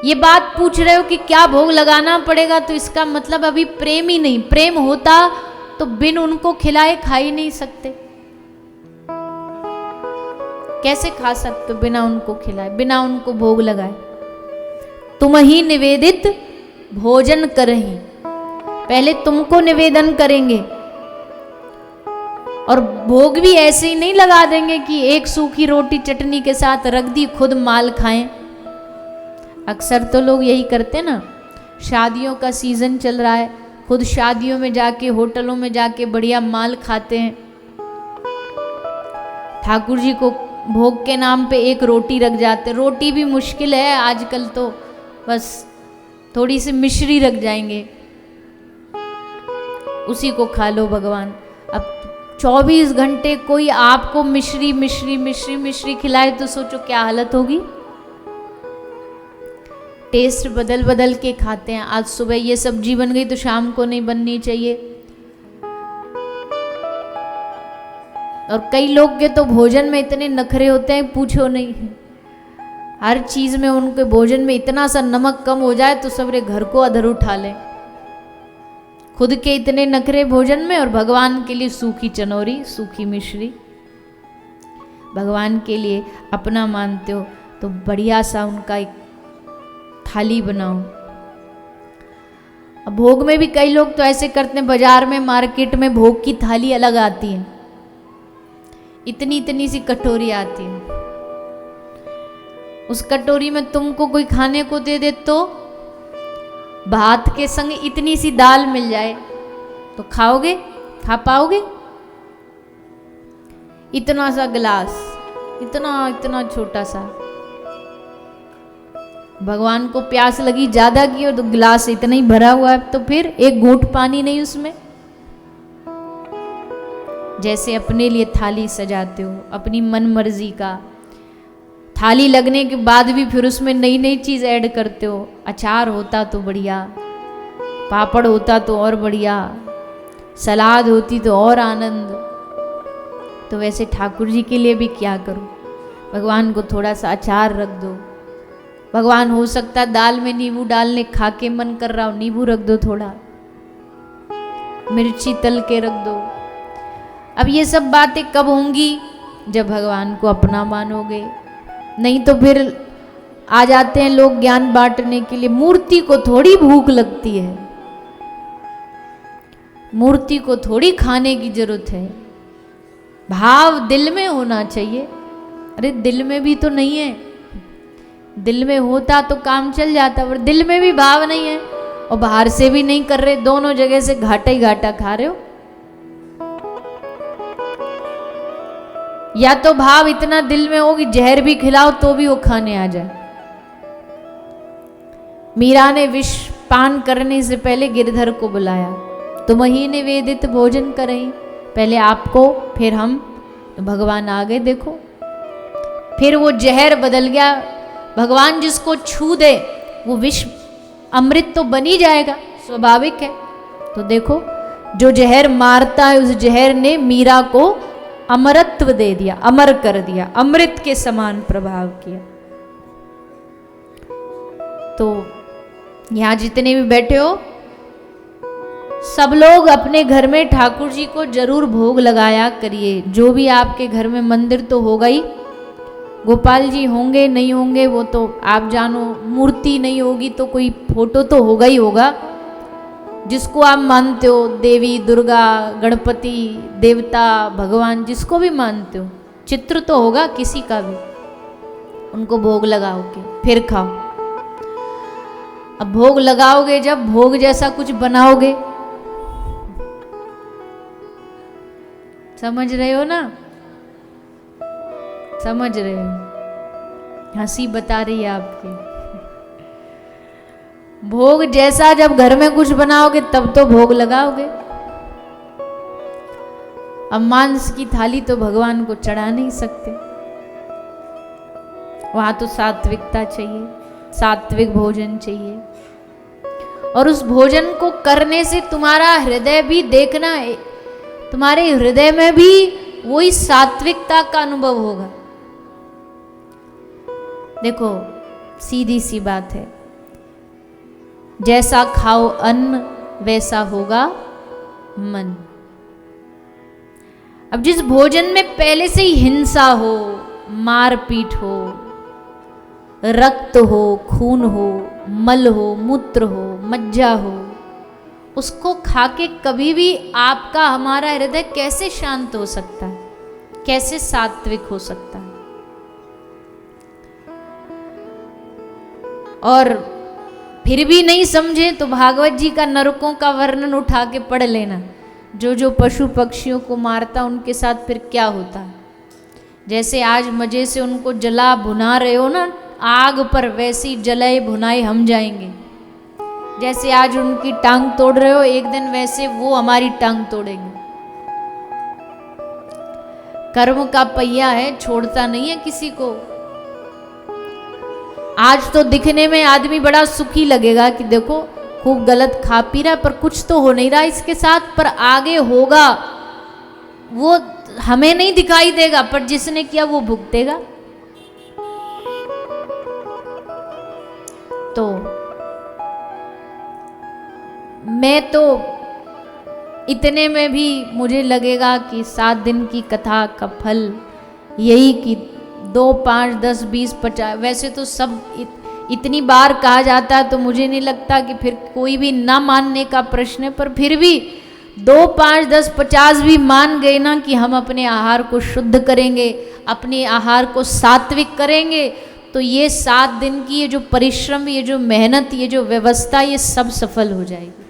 ये बात पूछ रहे हो कि क्या भोग लगाना पड़ेगा, तो इसका मतलब अभी प्रेम ही नहीं। प्रेम होता तो बिन उनको खिलाए खा ही नहीं सकते। कैसे खा सकते हो बिना उनको खिलाए, बिना उनको भोग लगाए। तुम ही निवेदित भोजन करही, पहले तुमको निवेदन करेंगे। और भोग भी ऐसे ही नहीं लगा देंगे कि एक सूखी रोटी चटनी के साथ रख दी, खुद माल खाएं। अक्सर तो लोग यही करते ना, शादियों का सीजन चल रहा है, खुद शादियों में जाके, होटलों में जाके बढ़िया माल खाते हैं। ठाकुर जी को भोग के नाम पे एक रोटी रख जाते। रोटी भी मुश्किल है आजकल, तो बस थोड़ी सी मिश्री रख जाएंगे, उसी को खा लो भगवान। अब 24 घंटे कोई आपको मिश्री मिश्री मिश्री मिश्री खिलाए तो सोचो क्या हालत होगी। टेस्ट बदल बदल के खाते हैं। आज सुबह ये सब्जी बन गई तो शाम को नहीं बननी चाहिए। और कई लोग के तो भोजन में इतने नखरे होते हैं पूछो नहीं। हर चीज में उनके भोजन में इतना सा नमक कम हो जाए तो सबरे घर को अधर उठा लें। खुद के इतने नखरे भोजन में, और भगवान के लिए सूखी चनौरी, सूखी मिश्री। भगवान के लिए अपना मानते हो तो बढ़िया सा उनका एक थाली बनाओ। अब भोग में भी कई लोग तो ऐसे करते हैं, बाजार में मार्केट में भोग की थाली अलग आती है, इतनी इतनी सी कटोरी आती है। उस कटोरी में तुमको कोई खाने को दे दे तो भात के संग इतनी सी दाल मिल जाए तो खाओगे, खा पाओगे? इतना सा गिलास, इतना इतना छोटा सा। भगवान को प्यास लगी ज्यादा की और तो गिलास इतना ही भरा हुआ है, तो फिर एक घूंट पानी नहीं उसमें। जैसे अपने लिए थाली सजाते हो अपनी मन मर्जी का, थाली लगने के बाद भी फिर उसमें नई नई चीज ऐड करते हो। अचार होता तो बढ़िया, पापड़ होता तो और बढ़िया, सलाद होती तो और आनंद। तो वैसे ठाकुर जी के लिए भी क्या करो, भगवान को थोड़ा सा अचार रख दो। भगवान हो सकता दाल में नींबू डालने खा के मन कर रहा हो, नींबू रख दो, थोड़ा मिर्ची तल के रख दो। अब ये सब बातें कब होंगी? जब भगवान को अपना मानोगे। नहीं तो फिर आ जाते हैं लोग ज्ञान बांटने के लिए। मूर्ति को थोड़ी भूख लगती है, मूर्ति को थोड़ी खाने की जरूरत है। भाव दिल में होना चाहिए। अरे दिल में भी तो नहीं है, दिल में होता तो काम चल जाता, पर दिल में भी भाव नहीं है और बाहर से भी नहीं कर रहे, दोनों जगह से घाटा ही घाटा खा रहे हो। या तो भाव इतना दिल में हो कि जहर भी खिलाओ तो भी वो खाने आ जाए। मीरा ने विष पान करने से पहले गिरधर को बुलाया, तुम ही निवेदित भोजन करें, पहले आपको फिर हम। तो भगवान आ गए, देखो फिर वो जहर बदल गया। भगवान जिसको छू दे वो विष अमृत तो बन ही जाएगा, स्वाभाविक है। तो देखो जो जहर मारता है उस जहर ने मीरा को अमरत्व दे दिया, अमर कर दिया, अमृत के समान प्रभाव किया। तो यहां जितने भी बैठे हो सब लोग अपने घर में ठाकुर जी को जरूर भोग लगाया करिए। जो भी आपके घर में मंदिर तो होगा ही, गोपाल जी होंगे नहीं होंगे वो तो आप जानो, मूर्ति नहीं होगी तो कोई फोटो तो होगा ही होगा जिसको आप मानते हो, देवी दुर्गा गणपति देवता भगवान जिसको भी मानते हो, चित्र तो होगा किसी का भी, उनको भोग लगाओगे फिर खाओ। अब भोग लगाओगे जब भोग जैसा कुछ बनाओगे, समझ रहे हो ना? समझ रहे हो? हंसी बता रही है आपकी। भोग जैसा जब घर में कुछ बनाओगे तब तो भोग लगाओगे। अब मांस की थाली तो भगवान को चढ़ा नहीं सकते, वहां तो सात्विकता चाहिए, सात्विक भोजन चाहिए। और उस भोजन को करने से तुम्हारा हृदय भी देखना है, तुम्हारे हृदय में भी वही सात्विकता का अनुभव होगा। देखो सीधी सी बात है, जैसा खाओ अन्न वैसा होगा मन। अब जिस भोजन में पहले से ही हिंसा हो, मारपीट हो, रक्त हो, खून हो, मल हो, मूत्र हो, मज्जा हो, उसको खाके कभी भी आपका हमारा हृदय कैसे शांत हो सकता है, कैसे सात्विक हो सकता है। और फिर भी नहीं समझे तो भागवत जी का नरकों का वर्णन उठा के पढ़ लेना। जो जो पशु पक्षियों को मारता उनके साथ फिर क्या होता है। जैसे आज मजे से उनको जला भुना रहे हो ना आग पर, वैसी जलाए भुनाए हम जाएंगे। जैसे आज उनकी टांग तोड़ रहे हो, एक दिन वैसे वो हमारी टांग तोड़ेंगे। कर्म का पहिया है, छोड़ता नहीं है किसी को। आज तो दिखने में आदमी बड़ा सुखी लगेगा कि देखो खूब गलत खा पी रहा, पर कुछ तो हो नहीं रहा इसके साथ, पर आगे होगा वो हमें नहीं दिखाई देगा, पर जिसने किया वो भुगतेगा। तो मैं तो इतने में भी मुझे लगेगा कि 7 दिन की कथा का फल यही कि 2, 5, 10, 20, 50, वैसे तो सब इतनी बार कहा जाता है तो मुझे नहीं लगता कि फिर कोई भी ना मानने का प्रश्न है। पर फिर भी 2, 5, 10, 50 भी मान गए ना कि हम अपने आहार को शुद्ध करेंगे, अपने आहार को सात्विक करेंगे, तो ये 7 दिन की ये जो परिश्रम, ये जो मेहनत, ये जो व्यवस्था, ये सब सफल हो जाएगी।